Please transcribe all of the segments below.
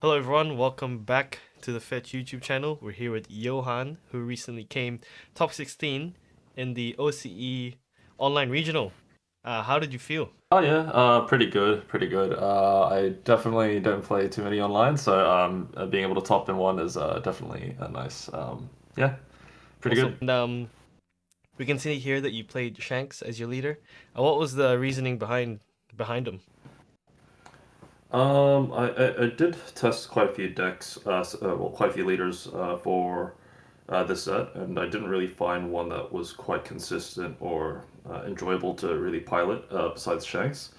Hello everyone, welcome back to the Fetch YouTube channel. We're here with Johan, who recently came top 16 in the OCE Online Regional. How did you feel? Oh yeah, pretty good, pretty good. I definitely don't play too many online, so being able to top in one is definitely a nice. Yeah, pretty Awesome. good. And we can see here that you played Shanks as your leader. What was the reasoning behind him? I did test quite a few decks, well, quite a few leaders for this set, and I didn't really find one that was quite consistent or enjoyable to really pilot besides Shanks.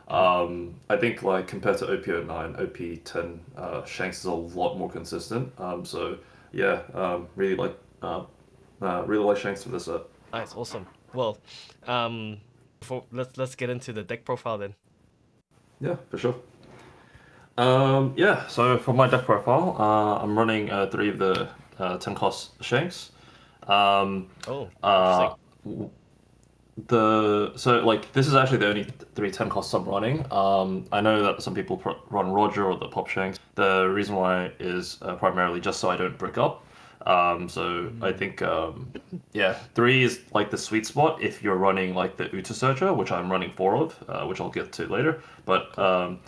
Hmm. I think like compared to OP09, OP10, Shanks is a lot more consistent. So yeah, really like Shanks for this set. Nice, awesome. Well, um, before let's get into the deck profile then. Yeah, for sure. Yeah, so for my deck profile, I'm running three of the 10 cost Shanks. Um, Oh, uh, interesting. this is actually the only three 10 costs I'm running. I know that some people run Roger or the Pop Shanks. The reason why is primarily just so I don't brick up. So I Mm. think yeah, three is like the sweet spot if you're running like the Uta Searcher, which I'm running four of, which I'll get to later. But Cool.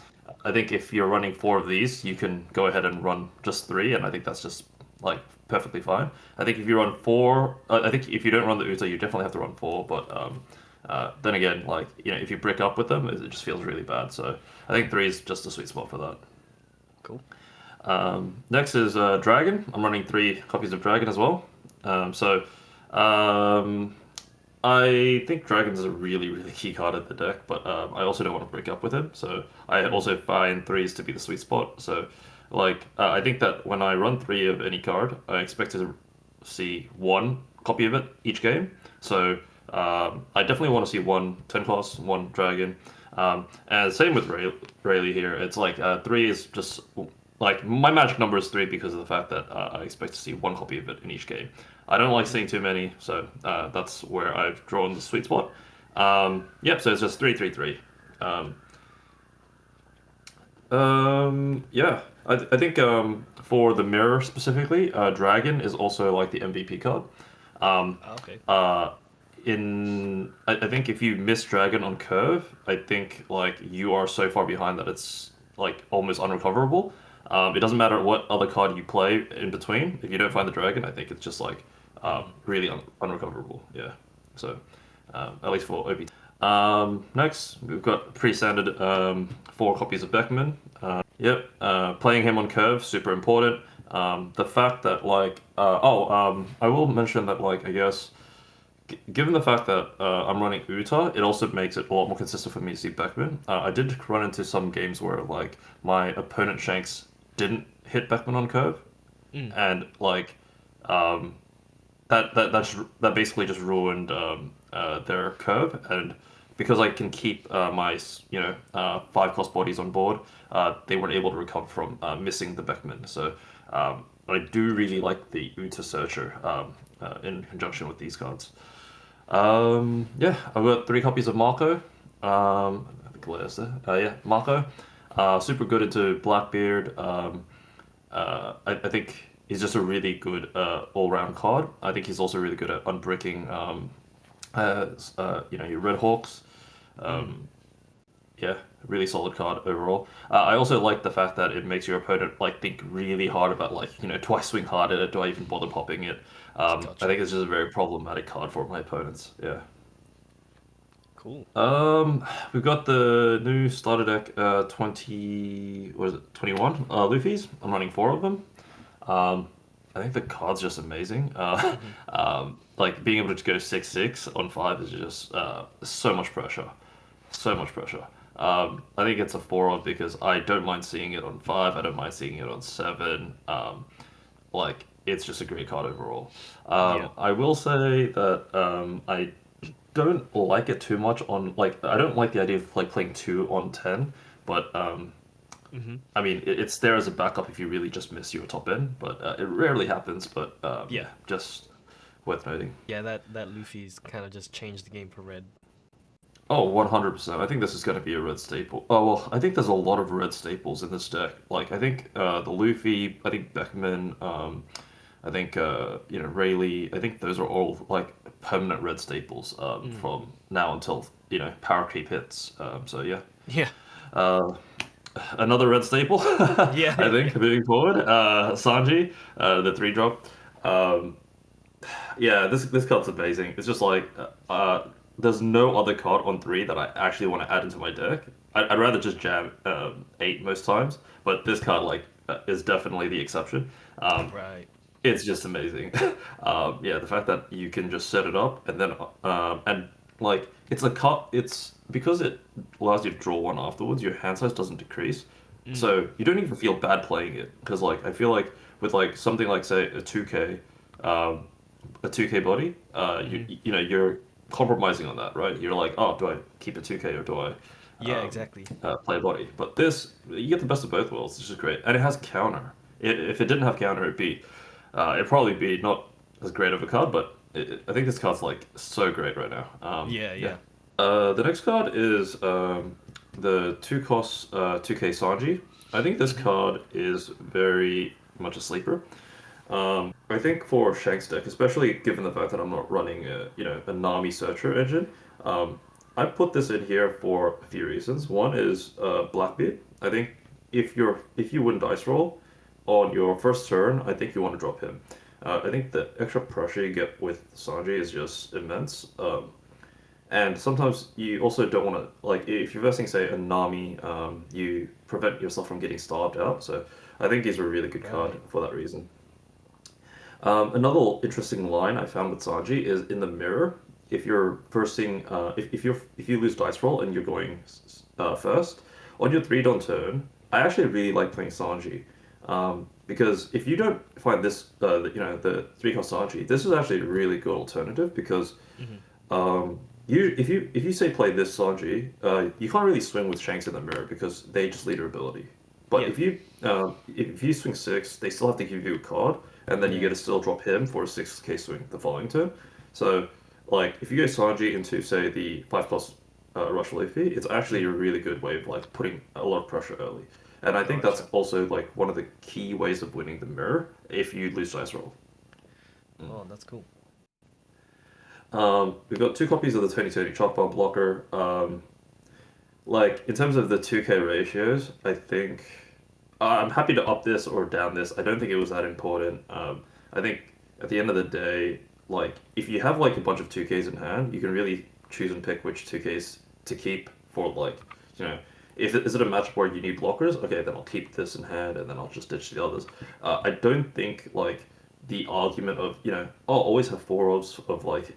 I think if you're running four of these, you can go ahead and run just three, and I think that's just like perfectly fine. I think if you run four, I think if you don't run the Uta, you definitely have to run four. But then again, like if you brick up with them, it just feels really bad. So I think three is just a sweet spot for that. Cool. Next is Dragon. I'm running three copies of Dragon as well. So um, I think Dragon's a really, really key card in the deck, but I also don't want to break up with him. So I Mm. also find threes to be the sweet spot. So, I think that when I run three of any card, I expect to see one copy of it each game. So I definitely want to see one 10 cost, one Dragon. And same with Rayleigh here. It's like three is just like my magic number is three because of the fact that I expect to see one copy of it in each game. I don't like seeing Mm. too many, so that's where I've drawn the sweet spot. Yep, so it's just three, three, three. Um, yeah, I think for the mirror specifically, Dragon is also like the MVP card. Um, Okay. uh, I think if you miss Dragon on curve, I think like you are so far behind that it's like almost unrecoverable. It doesn't matter what other card you play in between. If you don't find the Dragon, I think it's just like Mm. really unrecoverable. Yeah. So at least for OP. Next, we've got pretty standard four copies of Beckman. Yep, playing him on curve super important. The fact that I will mention that I guess given the fact that I'm running Uta, it also makes it a lot more consistent for me to see Beckman. I did run into some games where like my opponent Shanks didn't hit Beckman on curve, Mm. and um, that basically just ruined their curve. And because I can keep my five cost bodies on board, they weren't able to recover from missing the Beckman. So I do really Gotcha. like the Uta Searcher in conjunction with these cards. Yeah, I've got three copies of Marco. I think Leia's there. Yeah, Marco. Super good into Blackbeard. I think he's just a really good all-round card. I think he's also really good at unbricking, your Red Hawks. Mm. Yeah, really solid card overall. I also like the fact that it makes your opponent think really hard about do I swing hard at it? Do I even bother popping it? I Gotcha. think it's just a very problematic card for my opponents. Yeah. Cool. We've got the new starter deck, 20, what is it, 21 Luffy's. I'm running four of them. Um, I think the card's just amazing. Hmm. Like being able to go 6/6 on five is just so much pressure, so much pressure. I think it's a four odd because I don't mind seeing it on five. I don't mind seeing it on seven. It's just a great card overall. Yeah. I will say that I don't like it too much on I don't like the idea of playing two on 10, but Hmm. I mean, it's there as a backup if you really just miss your top end, but it rarely happens. But Yeah. yeah, just worth noting. Yeah, that Luffy's kind of just changed the game for Red. Oh, 100%. I think this is going to be a red staple. Oh, well, I think there's a lot of red staples in this deck. Like, I think the Luffy, I think Beckman, I think, Rayleigh, I think those are all, like, permanent red staples Mm. from now until, power creep hits. So, yeah. Yeah, Uh, Another red staple, yeah, I yeah. think, moving forward. Sanji, the 3 drop. Um, yeah, this card's amazing. It's just like there's no other card on 3 that I actually want to add into my deck. I'd rather just jam 8 most times, but this card is definitely the exception. Um, Right. it's just amazing. Yeah, the fact that you can just set it up and then like it's a cut. It's because it allows you to draw one afterwards. Your hand size doesn't decrease, Mm. so you don't even feel bad playing it. Because like I feel like with like something like say um, a 2K body, Mm. you're compromising on that, right? You're like, oh, do I keep a 2K or do I Yeah, exactly. play a body? But this, you get the best of both worlds. It's just great, and it has counter. If it didn't have counter, it'd probably be not as great of a card. But I think this card's like so great right now. Yeah, Yeah. yeah. The next card is the 2 cost 2K Sanji. I think this Hmm. card is very much a sleeper. I think for Shanks deck, especially given the fact that I'm not running a Nami searcher engine, um, I put this in here for a few reasons. One is Blackbeard. I think if you win dice roll on your first turn, I think you want to drop him. I think the extra pressure you get with Sanji is just immense. And sometimes you also don't want to, like, if you're versing, say, a Nami, you prevent yourself from getting starved out. So I think he's a really good card Right. for that reason. Another interesting line I found with Sanji is in the mirror. If you're versing, if you lose dice roll and you're going first on your 3 don turn, I actually really like playing Sanji, because if you don't find this, the 3 cost Sanji, this is actually a really good alternative because Hmm. if you say play this Sanji, you can't really swing with Shanks in the mirror because they just lead your ability. But Yeah. if you swing 6, they still have to give you a card, and then you get Yeah. to still drop him for a 6K swing the following turn. So, like if you go Sanji into say the 5 cost Rush Luffy, it's actually a Mm. really good way of like putting a lot of pressure early. And I think that's Gotcha. also like one of the key ways of winning the mirror if you lose dice roll. Oh, that's cool. We've got 2 copies of the 2020 Chalk Bomb Blocker. Like in terms of the 2K ratios, I think I'm happy to up this or down this. I don't think it was that important. I think at the end of the day, like if you have like a bunch of 2Ks in hand, you can really choose and pick which 2Ks to keep for like, you know, if it is it a match where you need blockers, okay, then I'll keep this in hand and then I'll just ditch the others. I don't think like the argument of, I'll always have 4 of like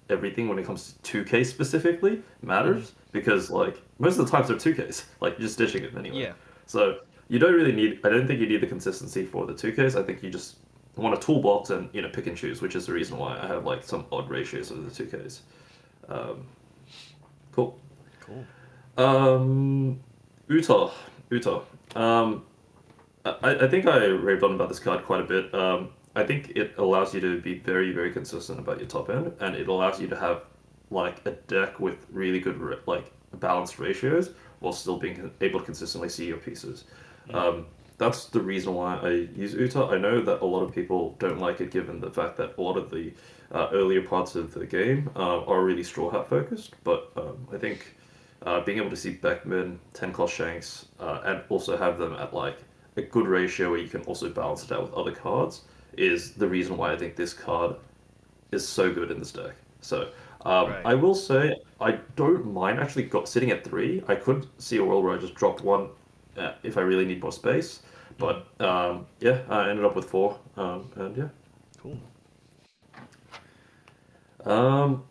everything when it comes to 2K specifically Hmm. matters because like most of the times they're 2Ks. Like you're just ditching it anyway. Yeah. So you don't really need. I don't think you need the consistency for the 2Ks. I think you just want a toolbox and pick and choose, which is the reason why I have like some odd ratios of the 2Ks. Um, cool. Cool. Um, Utah, Utah. Um, I think I raved on about this card quite a bit. I think it allows you to be very, very consistent about your top end, and it allows you to have like a deck with really good like balanced ratios while still being able to consistently see your pieces. Mm. Um, that's the reason why I use Uta. I know that a lot of people don't like it given the fact that a lot of the earlier parts of the game are really Straw Hat focused, but I think being able to see Beckman, 10 cost Shanks, and also have them at like a good ratio where you can also balance it out with other cards is the reason why I think this card is so good in this deck. So Right. I will say I don't mind actually got sitting at 3. I could see a world where I just drop one if I really need more space, Hmm. but yeah, I ended up with 4, and yeah. Cool.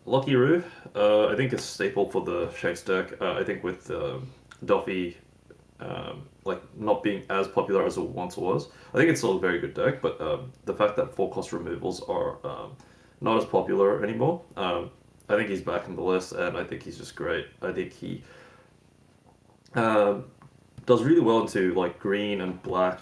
Lucky Roo, I think it's staple for the Shanks deck. I think with Duffy like not being as popular as it once was. I think it's still a very good deck, but the fact that 4 cost removals are not as popular anymore, I think he's back in the list, and I think he's just great. I think he um, does really well into like green and black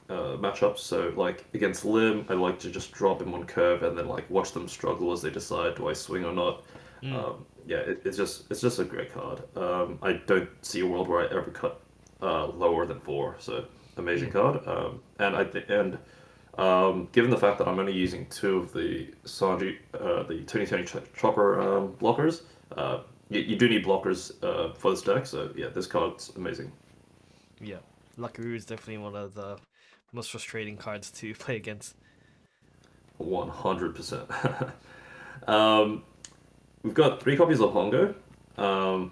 matchups. So like against Lim, I like to just drop him on curve and then like watch them struggle as they decide do I swing or not. Mm. yeah, it's just a great card. I don't see a world where I ever cut lower than four. So amazing Mm. card. Given the fact that I'm only using two of the Sanji, the 2020 Chopper blockers, you do need blockers for this deck. So yeah, this card's amazing. Yeah, Luckaroo is definitely one of the most frustrating cards to play against. 100%. Um, we've got three copies of Hongo. Um,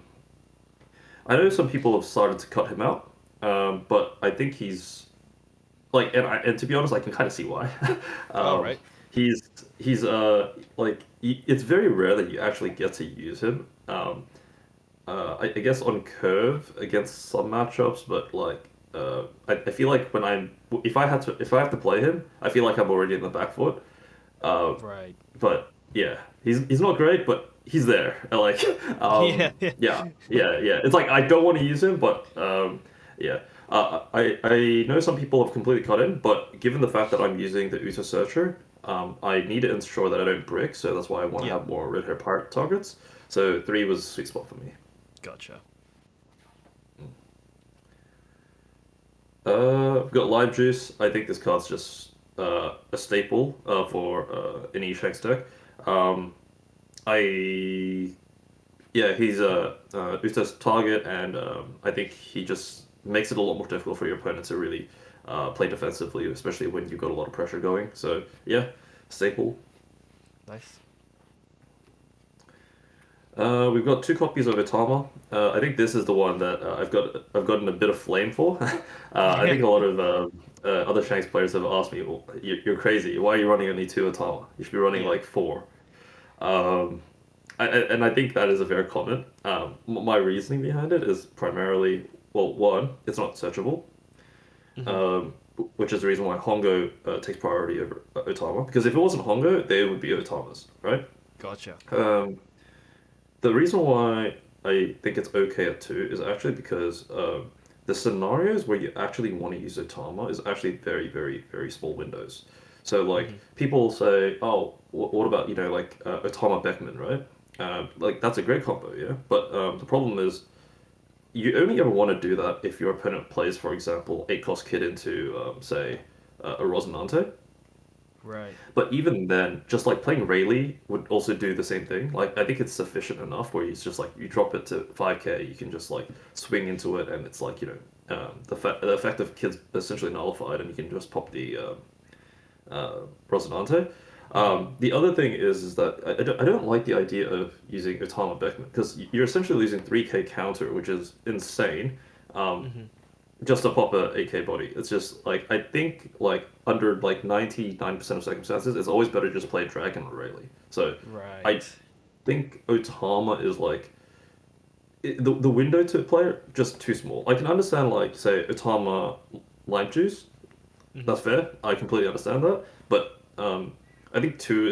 I know some people have started to cut him out, but I think he's like, and to be honest, I can kind of see why. All um, right. he's it's very rare that you actually get to use him. I guess on curve against some matchups, but like I feel like when I'm if I have to play him, I feel like I'm already in the back foot. Uh, Right. but yeah, he's not great, but he's there. Like, Yeah. Yeah. yeah. It's like I don't want to use him, but yeah. I know some people have completely cut in, but given the fact that I'm using the Uta Searcher, I need to ensure that I don't brick, so that's why I want to Yeah. have more red hair part targets. So three was a sweet spot for me. Gotcha. We've got lime juice. I think this card's just a staple for any Shanks deck. Um, I Yeah, he's Usta's target, and I think he just makes it a lot more difficult for your opponent to really play defensively, especially when you've got a lot of pressure going. So yeah, staple. Nice. We've got two copies of Itama. I think this is the one that I've gotten a bit of flame for. I Yeah. think a lot of other Shanks players have asked me, well, "You're crazy. Why are you running only two Itama? You should be running Yeah. like four." Um, and I think that is a fair comment. My reasoning behind it is primarily, well, one, it's not searchable, Hmm. um, which is the reason why Hongo takes priority over Otama. Because if it wasn't Hongo, they would be Otamas, right? Gotcha. Um, the reason why I think it's okay at two is actually because the scenarios where you actually want to use Otama is actually very small windows. So like Hmm. people say, oh, what about like Otama Beckman, right? Like that's a great combo, yeah. But the problem is you only ever want to do that if your opponent plays, for example, 8 cost kid into say a Rosinante. Right. But even then, just like playing Rayleigh would also do the same thing. Like I think it's sufficient enough where it's just like you drop it to 5k, you can just like swing into it, and it's like the effect of kids essentially nullified, and you can just pop the Rosinante. Hmm. The other thing is that I don't like the idea of using Otama Beckman because you're essentially losing 3k counter, which is insane. Um, Hmm. just to pop a AK body. It's just like I think like under like 99% of circumstances, it's always better to just play Dragon or Rayleigh. So I Right. think Otama is like the window to play it just too small. I can understand like say Otama Lime Juice. Hmm. That's fair. I completely understand that. But I think two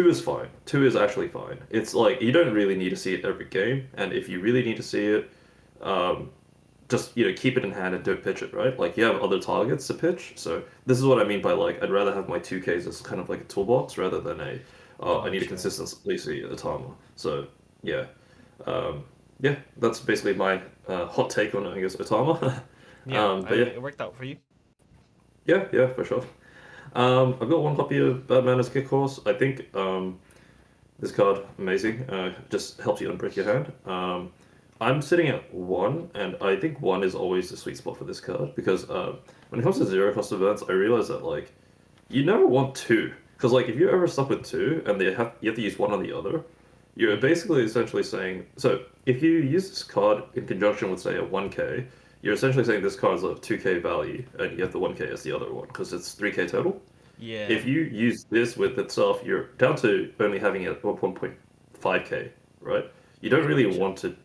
is fine. Two is actually fine. It's like you don't really need to see it every game, and if you really need to see it, um, just keep it in hand and don't pitch it, right? Like you have other targets to pitch. So this is what I mean by like I'd rather have my 2Ks as kind of like a toolbox rather than I need to Gotcha. consistently see a timer. So yeah, um, yeah, that's basically my hot take on I guess Otama. Yeah. But yeah, It worked out for you. yeah, for sure. I've got one copy of Batman as Kick Horse. I think this card, amazing. Just helps you unbreak your hand. I'm sitting at one, and I think one is always the sweet spot for this card because when it comes to zero cost events, I realize that like you never want two because like if you're ever stuck with two and you have to use one or the other, you're Hmm. basically essentially saying so if you use this card in conjunction with say a 1k, you're essentially saying this card is a 2k value and you have the 1k as the other one because it's 3k total. Yeah. If you use this with itself, you're down to only having it at 1.5k, right? You don't really Gotcha. want to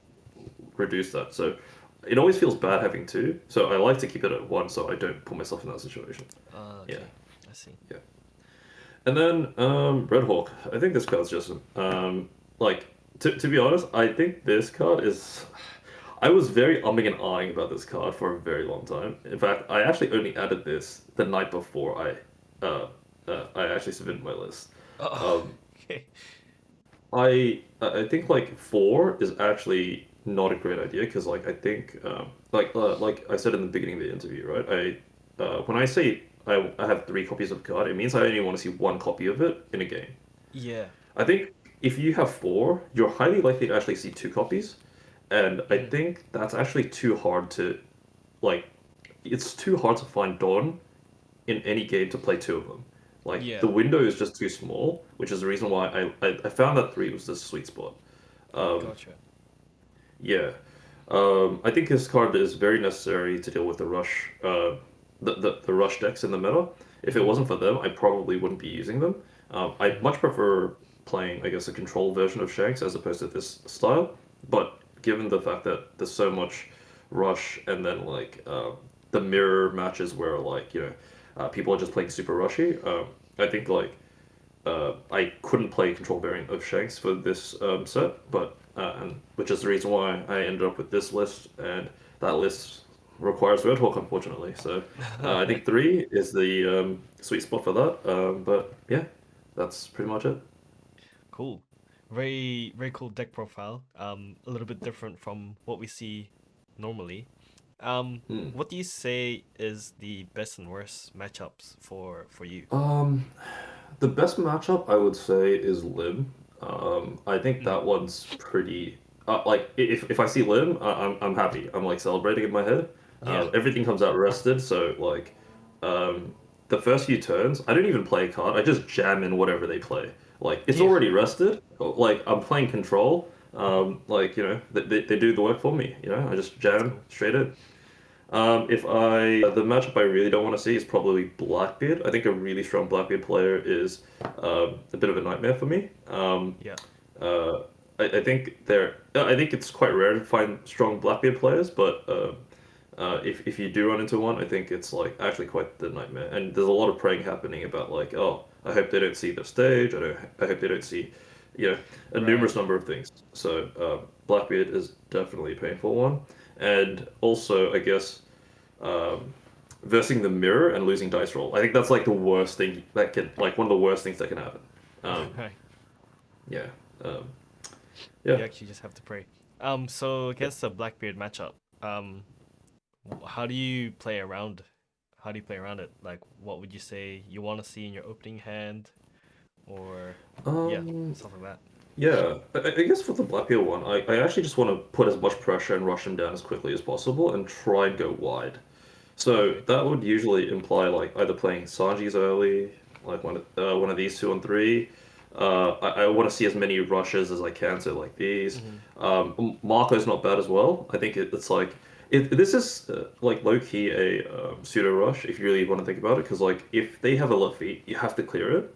reduce that. So it always feels bad having two. So I like to keep it at one so I don't put myself in that situation. Yeah, Okay. I see. yeah. And then Red Hawk. I think this card's just like to be honest, I think this card is. I was very umming and ahhing about this card for a very long time. In fact, I actually only added this the night before I actually submitted my list. Oh. Um, Okay. I think like four is actually not a great idea because like I think like I said in the beginning of the interview, right? When I say I have three copies of a card, it means I only want to see one copy of it in a game. Yeah. I think if you have four, you're highly likely to actually see two copies, and I Hmm. think that's actually too hard to like. It's too hard to find Dawn in any game to play two of them. Like the Yeah. window is just too small, which is the reason why I found that three was the sweet spot. Um, Gotcha. yeah, I think his card is very necessary to deal with the rush, the rush decks in the meta. If it Hmm. wasn't for them, I probably wouldn't be using them. I Hmm. much prefer playing, I guess, a control version of Shanks as opposed to this style. But given the fact that there's so much rush and then like the mirror matches where like people are just playing super rushy, I think like I couldn't play control variant of Shanks for this set, but and which is the reason why I ended up with this list, and that list requires Roadhog, unfortunately. So I think three is the sweet spot for that. But yeah, that's pretty much it. Cool. Very very cool deck profile. A little bit different from what we see normally. Hmm. What do you say is the best and worst matchups for you? Um, the best matchup I would say is Lim. I think Mm. that one's pretty. Like if I see Lim, I'm happy. I'm like celebrating in my head. Yeah. Everything comes out rested, so like, um, the first few turns, I don't even play a card. I just jam in whatever they play. Like it's Yeah. already rested. Like I'm playing control. Like they do the work for me. I just That's jam cool. straight in. If I the matchup I really don't want to see is probably Blackbeard. I think a really strong Blackbeard player is a bit of a nightmare for me. Yeah. Uh, I think I think it's quite rare to find strong Blackbeard players, but if you do run into one, I think it's like actually quite the nightmare. And there's a lot of praying happening about like, oh, I hope they don't see the stage. I hope they don't see, a Right. numerous number of things. So Blackbeard is definitely a painful one. And also, I guess versing the mirror and losing dice roll. I think that's like the worst thing that can like one of the worst things that can happen. Um, Right. yeah, um, You yeah. actually just have to pray. So against the Blackbeard matchup, how do you play around? How do you play around it? Like, what would you say you want to see in your opening hand, or yeah, Um, stuff like that. yeah. I guess for the Blackbeard one, I actually just want to put as much pressure and rush him down as quickly as possible and try and go wide. So Okay. that would usually imply like either playing Sanji's early, like one of these two and three. I want to see as many rushes as I can, so like these. Mm-hmm. Marco's not bad as well. I think it's like this is like low key a pseudo rush if you really want to think about it, because like if they have a left feet, you have to clear it.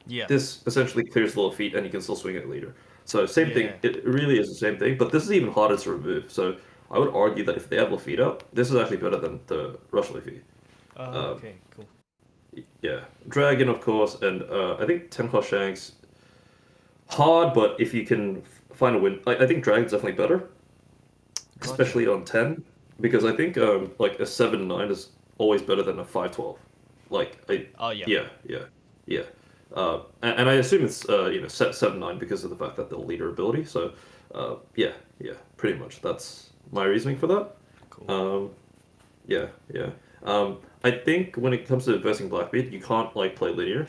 Yeah. This essentially clears the left feet, and you can still swing it later. So same thing. Yeah. It really is the same thing, but this is even harder to remove. So I would argue that if they have Lafitte up, this is actually better than the Rush Lafitte. Um, Okay. Cool. yeah, Dragon of course, and I think Ten Cost Shanks hard, but if you can find a win, I think Dragon's definitely better, Gotcha. especially on 10, because I think like a 7-9 is always better than a 5-12. Like Oh yeah. yeah. And I assume it's set 7-9 because of the fact that the leader ability. So yeah, pretty much that's my reasoning for that. Cool. Um, yeah. I think when it comes to versing Blackbeard, you can't like play linear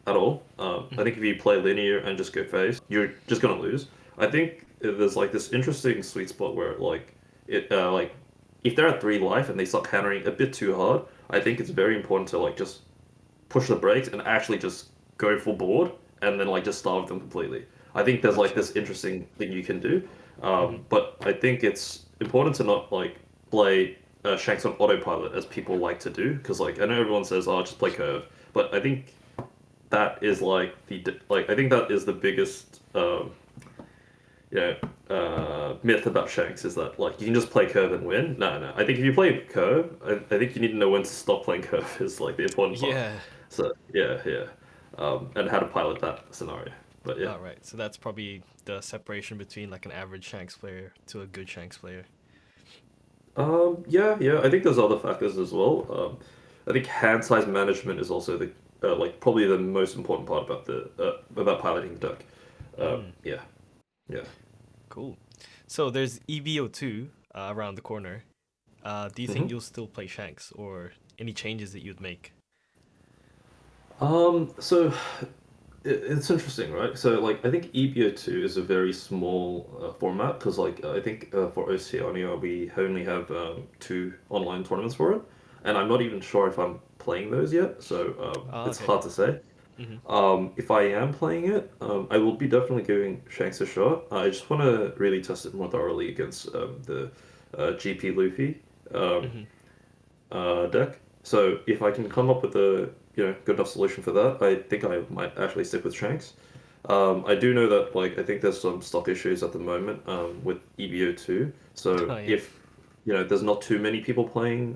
at all. I Mm-hmm. think if you play linear and just go face, you're just gonna lose. I think there's like this interesting sweet spot where like if they're at 3 life and they start countering a bit too hard, I think it's very important to like just push the brakes and actually just go full board and then like just starve them completely. I think there's like Gotcha. this interesting thing you can do, Mm-hmm. but I think it's important to not like play Shanks on autopilot as people like to do, because like I know everyone says, "Oh, just play curve," but I think that is like I think that is the biggest you know myth about Shanks, is that like you can just play curve and win. No. I think if you play curve, I think you need to know when to stop playing curve is like the important part. Yeah. So yeah, and how to pilot that scenario. But yeah, All right. So that's probably the separation between like an average Shanks player to a good Shanks player. yeah. I think there's other factors as well. I think hand size management is also the like probably the most important part about the about piloting the deck. Mm, Yeah, yeah. cool. So there's EVO2 around the corner. Do you think hmm you'll still play Shanks or any changes that you'd make? So it's interesting, right? So like I think EBO2 is a very small format because like I think for Oceania we only have two online tournaments for it, and I'm not even sure if I'm playing those yet. So it's Okay. hard to say. Mm-hmm. If I am playing it, I will be definitely giving Shanks a shot. I just want to really test it more thoroughly against the GP Luffy. Um, Mm-hmm. deck. So if I can come up with a good enough solution for that, I think I might actually stick with Shanks. I do know that like I think there's some stock issues at the moment with EBO2. So Oh yeah. if there's not too many people playing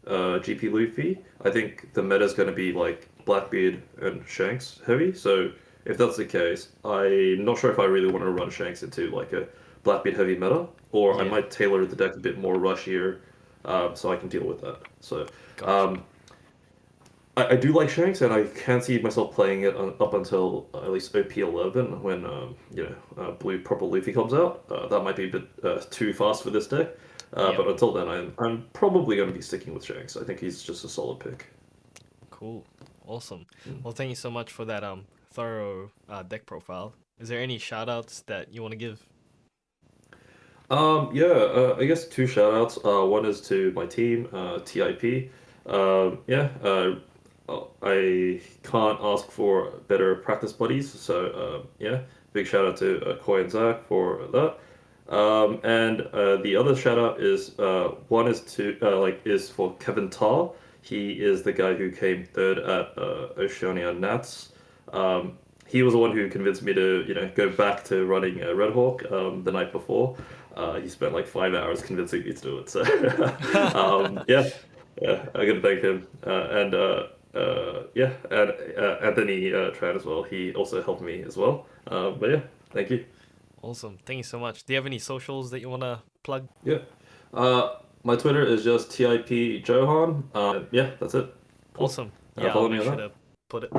GP Luffy, I think the meta is going to be like Blackbeard and Shanks heavy. So if that's the case, I'm not sure if I really want to run Shanks into like a Blackbeard heavy meta, or I Yeah. might tailor the deck a bit more rushier, so I can deal with that. So Gotcha. um, I do like Shanks, and I can see myself playing it up until at least OP11 when Blue Purple Luffy comes out. That might be a bit too fast for this deck, Yep. but until then, I'm probably going to be sticking with Shanks. I think he's just a solid pick. Cool. Awesome. Mm. Well, thank you so much for that thorough deck profile. Is there any shout outs that you want to give? Yeah, I guess two shout outs. One is to my team, TIP. Yeah, I can't ask for better practice buddies. So, yeah, big shout out to Koi and Zach for that. And the other shout out is one is to is for Kevin Tar. He is the guy who came third at Oceania Nats. Um, he was the one who convinced me to go back to running Red Hawk the night before. He spent like 5 hours convincing me to do it. So yeah, yeah, I gotta thank him. Yeah, and Anthony Tran as well. He also helped me as well. But yeah, thank you. Awesome. Thank you so much. Do you have any socials that you want to plug? Yeah. My Twitter is just TIP Johan. Yeah, that's it. Cool. Awesome. Yeah, I'll Follow me make on sure that. to put it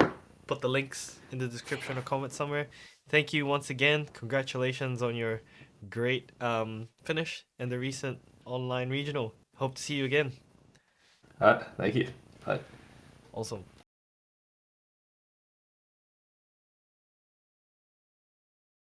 put the links in the description or comment somewhere. Thank you once again. Congratulations on your great finish and the recent online regional. Hope to see you again. All right, thank you. Bye. Awesome.